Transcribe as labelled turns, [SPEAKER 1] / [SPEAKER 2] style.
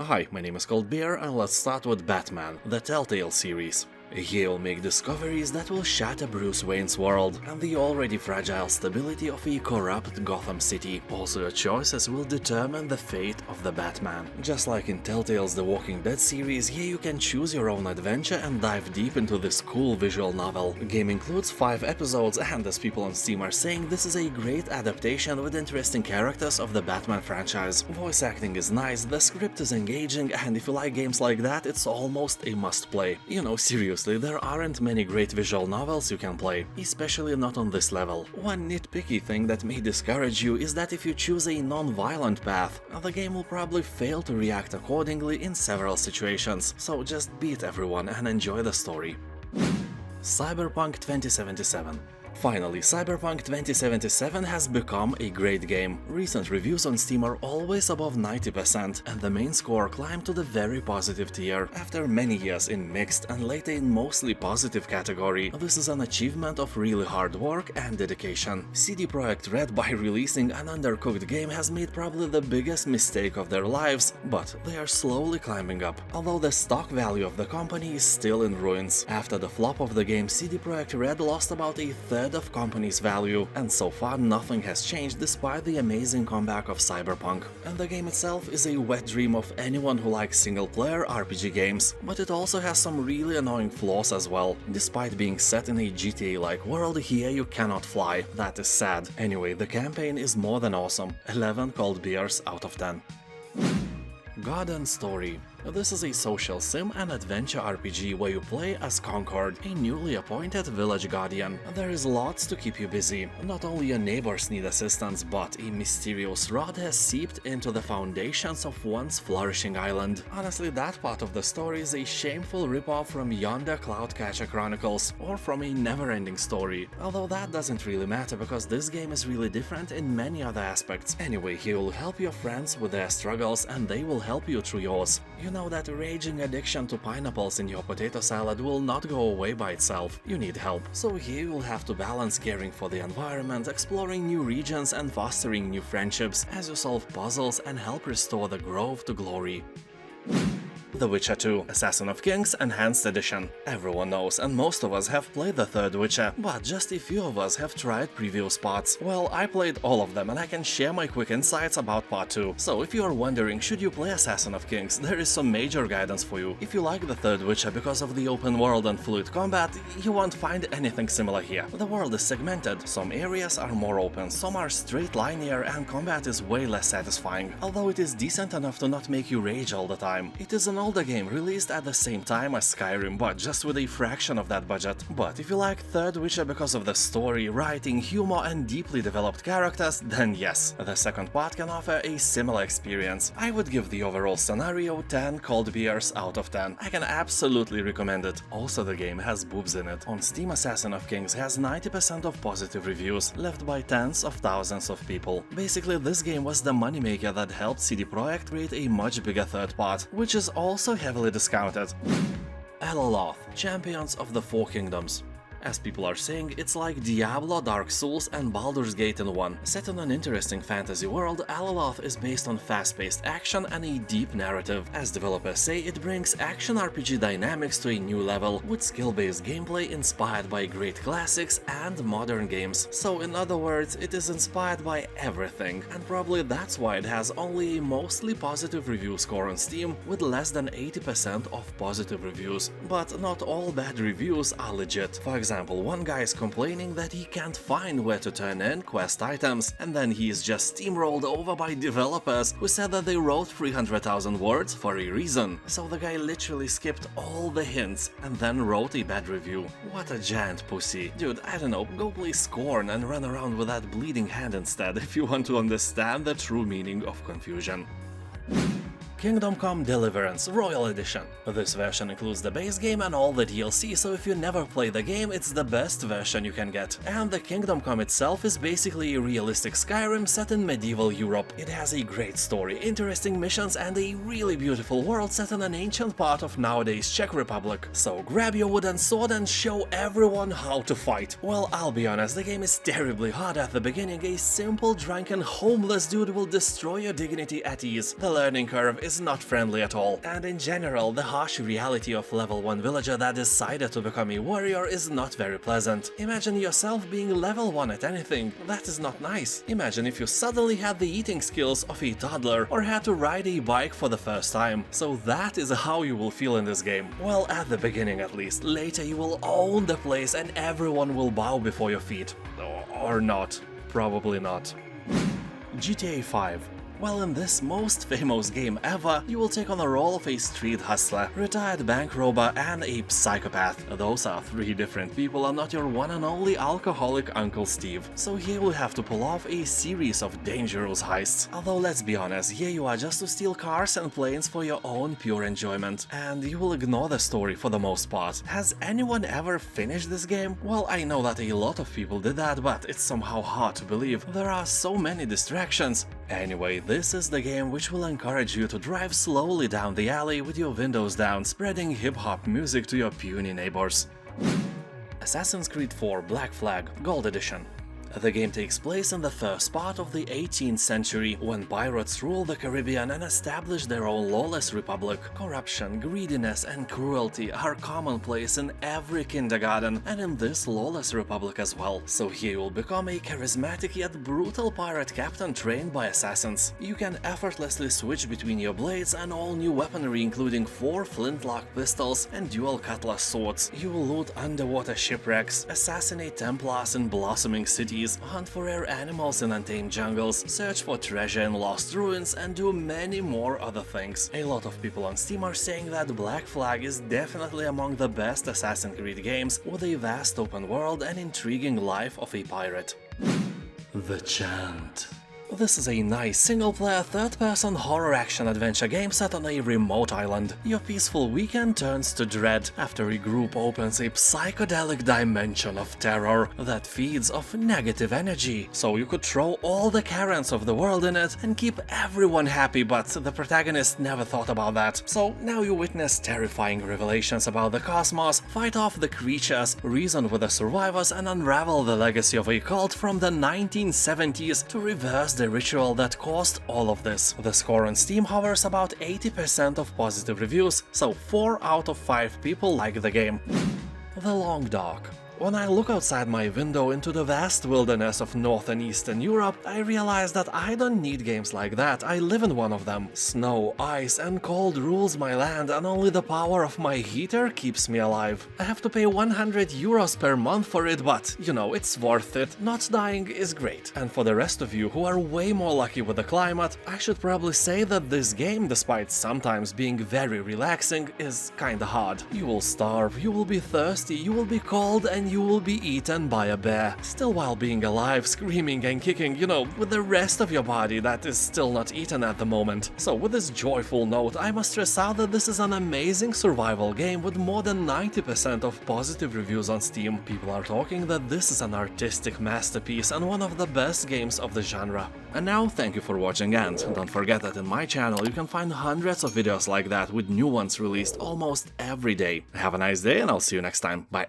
[SPEAKER 1] Hi, my name is Bear, and let's start with Batman, the Telltale series. He'll make discoveries that will shatter Bruce Wayne's world and the already fragile stability of a corrupt Gotham City. Also, your choices will determine the fate of the Batman. Just like in Telltale's The Walking Dead series, here you can choose your own adventure and dive deep into this cool visual novel. The game includes 5 episodes, and as people on Steam are saying, this is a great adaptation with interesting characters of the Batman franchise. Voice acting is nice, the script is engaging, and if you like games like that, it's almost a must-play. You know, seriously, there aren't many great visual novels you can play, especially not on this level. One nitpicky thing that may discourage you is that if you choose a non-violent path, the game will probably fail to react accordingly in several situations, so just beat everyone and enjoy the story. Cyberpunk 2077. Finally, Cyberpunk 2077 has become a great game. Recent reviews on Steam are always above 90%, and the main score climbed to the very positive tier. After many years in mixed and later in mostly positive category, this is an achievement of really hard work and dedication. CD Projekt Red, by releasing an undercooked game, has made probably the biggest mistake of their lives, but they are slowly climbing up. Although the stock value of the company is still in ruins. After the flop of the game, CD Projekt Red lost about a third of company's value, and so far nothing has changed despite the amazing comeback of Cyberpunk. And the game itself is a wet dream of anyone who likes single-player RPG games, but it also has some really annoying flaws as well. Despite being set in a GTA-like world, here you cannot fly. That is sad. Anyway, the campaign is more than awesome. 11 cold beers out of 10. Garden Story. This is a social sim and adventure RPG where you play as Concord, a newly appointed village guardian. There is lots to keep you busy. Not only your neighbors need assistance, but a mysterious rot has seeped into the foundations of once flourishing island. Honestly, that part of the story is a shameful ripoff from yonder Cloudcatcher Chronicles, or from a never-ending story. Although that doesn't really matter because this game is really different in many other aspects. Anyway, he will help your friends with their struggles and they will help you through yours. You know that raging addiction to pineapples in your potato salad will not go away by itself. You need help. So here you'll have to balance caring for the environment, exploring new regions and fostering new friendships as you solve puzzles and help restore the grove to glory. The Witcher 2 Assassin of Kings Enhanced Edition. Everyone knows, and most of us have played the third Witcher, but just a few of us have tried previous parts. Well, I played all of them and I can share my quick insights about part 2. So if you are wondering should you play Assassin of Kings, there is some major guidance for you. If you like the third Witcher because of the open world and fluid combat, you won't find anything similar here. The world is segmented, some areas are more open, some are straight linear, and combat is way less satisfying. Although it is decent enough to not make you rage all the time. It is an older game released at the same time as Skyrim, but just with a fraction of that budget. But if you like third Witcher because of the story, writing, humor and deeply developed characters, then yes, the second part can offer a similar experience. I would give the overall scenario 10 cold beers out of 10. I can absolutely recommend it. Also, the game has boobs in it. On Steam, Assassin of Kings has 90% of positive reviews, left by tens of thousands of people. Basically, this game was the moneymaker that helped CD Projekt create a much bigger third part, which is also heavily discounted. Alaloth, Champions of the Four Kingdoms. As people are saying, it's like Diablo, Dark Souls and Baldur's Gate in one. Set in an interesting fantasy world, Alaloth is based on fast-paced action and a deep narrative. As developers say, it brings action RPG dynamics to a new level, with skill-based gameplay inspired by great classics and modern games. So in other words, it is inspired by everything, and probably that's why it has only a mostly positive review score on Steam, with less than 80% of positive reviews. But not all bad reviews are legit. For example, one guy is complaining that he can't find where to turn in quest items, and then he is just steamrolled over by developers who said that they wrote 300,000 words for a reason. So the guy literally skipped all the hints and then wrote a bad review. What a giant pussy. Dude, I don't know, go play Scorn and run around with that bleeding hand instead if you want to understand the true meaning of confusion. Kingdom Come Deliverance Royal Edition. This version includes the base game and all the DLC, so if you never play the game, it's the best version you can get. And the Kingdom Come itself is basically a realistic Skyrim set in medieval Europe. It has a great story, interesting missions and a really beautiful world set in an ancient part of nowadays Czech Republic. So grab your wooden sword and show everyone how to fight. Well, I'll be honest, the game is terribly hard at the beginning. A simple, drunken, homeless dude will destroy your dignity at ease. The learning curve is is not friendly at all, and in general, the harsh reality of level 1 villager that decided to become a warrior is not very pleasant. Imagine yourself being level 1 at anything, that is not nice. Imagine if you suddenly had the eating skills of a toddler or had to ride a bike for the first time. So that is how you will feel in this game. Well, at the beginning at least. Later you will own the place and everyone will bow before your feet. Or not. Probably not. GTA 5. Well, in this most famous game ever, you will take on the role of a street hustler, retired bank robber, and a psychopath. Those are 3 different people and not your one and only alcoholic Uncle Steve. So here you will have to pull off a series of dangerous heists. Although let's be honest, here you are just to steal cars and planes for your own pure enjoyment. And you will ignore the story for the most part. Has anyone ever finished this game? Well, I know that a lot of people did that, but it's somehow hard to believe. There are so many distractions. Anyway, this is the game which will encourage you to drive slowly down the alley with your windows down, spreading hip-hop music to your puny neighbors. Assassin's Creed 4 Black Flag Gold Edition. The game takes place in the first part of the 18th century, when pirates ruled the Caribbean and established their own lawless republic. Corruption, greediness, and cruelty are commonplace in every kindergarten, and in this lawless republic as well. So here you'll become a charismatic yet brutal pirate captain trained by assassins. You can effortlessly switch between your blades and all new weaponry, including 4 flintlock pistols and dual cutlass swords. You will loot underwater shipwrecks, assassinate Templars in blossoming cities, hunt for rare animals in untamed jungles, search for treasure in lost ruins, and do many more other things. A lot of people on Steam are saying that Black Flag is definitely among the best Assassin's Creed games, with a vast open world and intriguing life of a pirate. The Chant. This is a nice single-player third-person horror action-adventure game set on a remote island. Your peaceful weekend turns to dread after a group opens a psychedelic dimension of terror that feeds off negative energy. So you could throw all the Karens of the world in it and keep everyone happy, but the protagonist never thought about that. So now you witness terrifying revelations about the cosmos, fight off the creatures, reason with the survivors, and unravel the legacy of a cult from the 1970s to reverse the ritual that caused all of this. The score on Steam hovers about 80% of positive reviews, so 4 out of 5 people like the game. The Long Dark. When I look outside my window into the vast wilderness of North and Eastern Europe, I realize that I don't need games like that, I live in one of them. Snow, ice and cold rules my land, and only the power of my heater keeps me alive. I have to pay 100 euros per month for it, but, you know, it's worth it. Not dying is great. And for the rest of you who are way more lucky with the climate, I should probably say that this game, despite sometimes being very relaxing, is kinda hard. You will starve, you will be thirsty, you will be cold, and you will be eaten by a bear, still while being alive, screaming and kicking, you know, with the rest of your body that is still not eaten at the moment. So with this joyful note, I must stress out that this is an amazing survival game with more than 90% of positive reviews on Steam. People are talking that this is an artistic masterpiece and one of the best games of the genre. And now, thank you for watching, and don't forget that in my channel you can find hundreds of videos like that with new ones released almost every day. Have a nice day and I'll see you next time. Bye.